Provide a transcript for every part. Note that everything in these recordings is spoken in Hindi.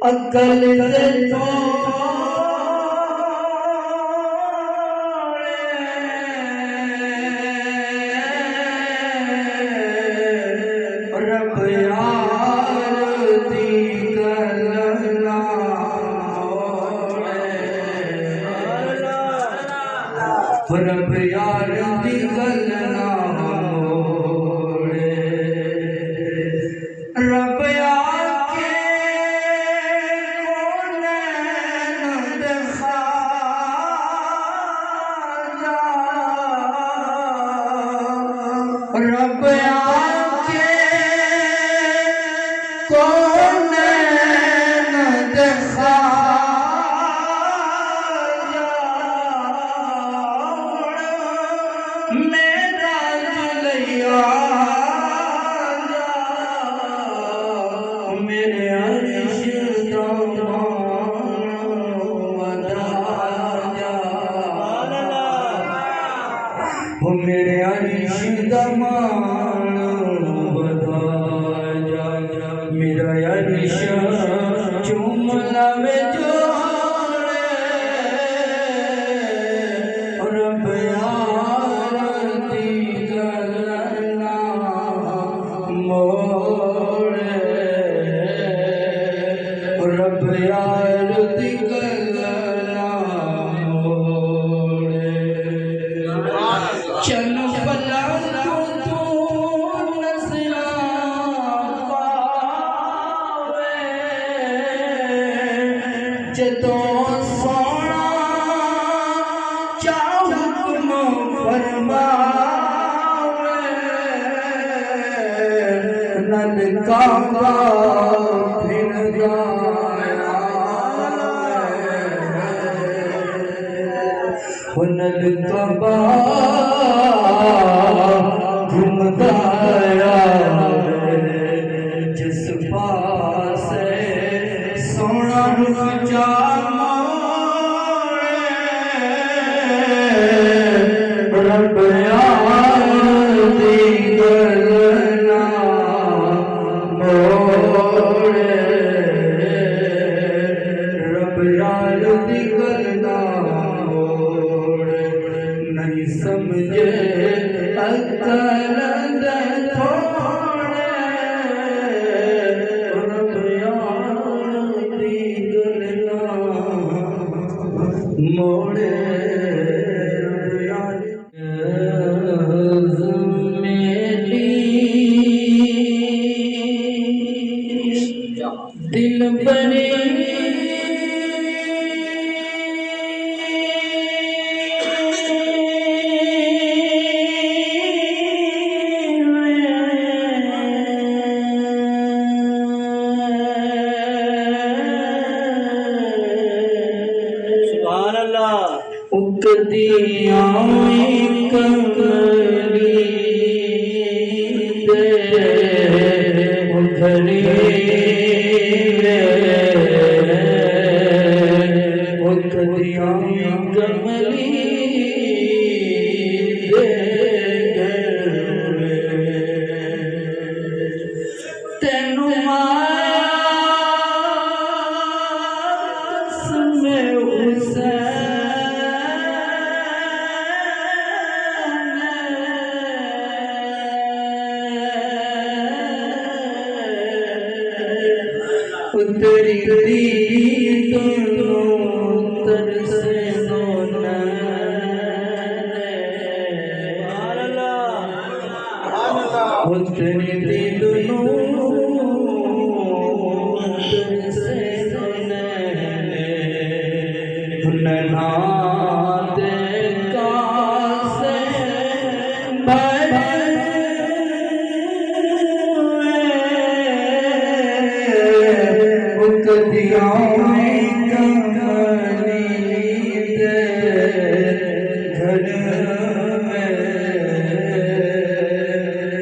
अकल रब यार दी गलना रब यार दी गलना रब यार के रब आके कौन न देखा मेरा जलिया मेरे अर्श मेरे अर्श दमान बता जा मेरा अर्श चूम लवे जो रब यार दी गलना मोड़े रब यार दी गलना मोड़े चल भला तू नज़रा पावे जदों सोना चाह हुक्म फरमावे नल काबा फिर गाया नल काबा घुमदाया जिस पास सोना रुचा रब यार दी गलना मोड़े रब यार दी गलना मोड़े नहीं समझे अकल थोड़े रब यार दी गलना मोड़े रब यार दिल बने सुभान अल्लाह उकदियां कमली दे उधरी उकदियां कमली दे तेनू तेरी दीद तरसे सोना तेरी दीद तरसे सोना नैना दे कासे उकदियां कमली दे घर में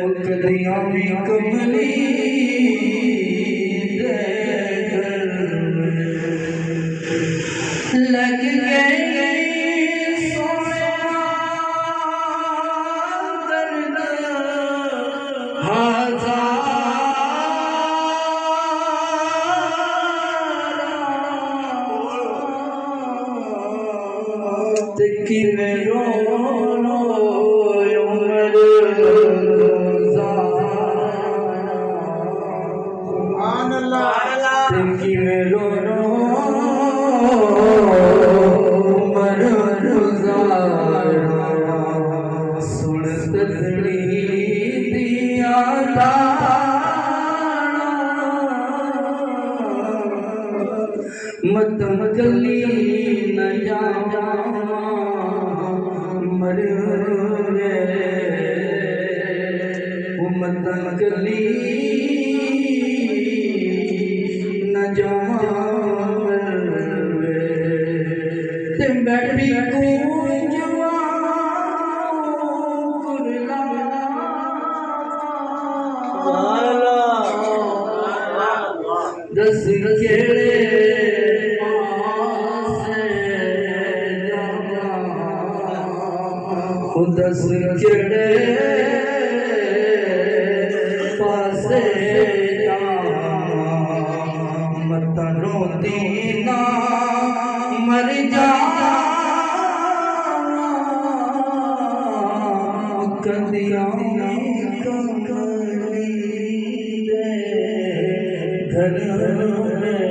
उकदियां कमली दे घर लग गई सोया दर्द की मेरो मर सुन तसड़ी दिया मत गली न जा मर मत गली न जा बैठी दस केड़े दस केड़े पासे मत रोती ना मर जा कदिया घर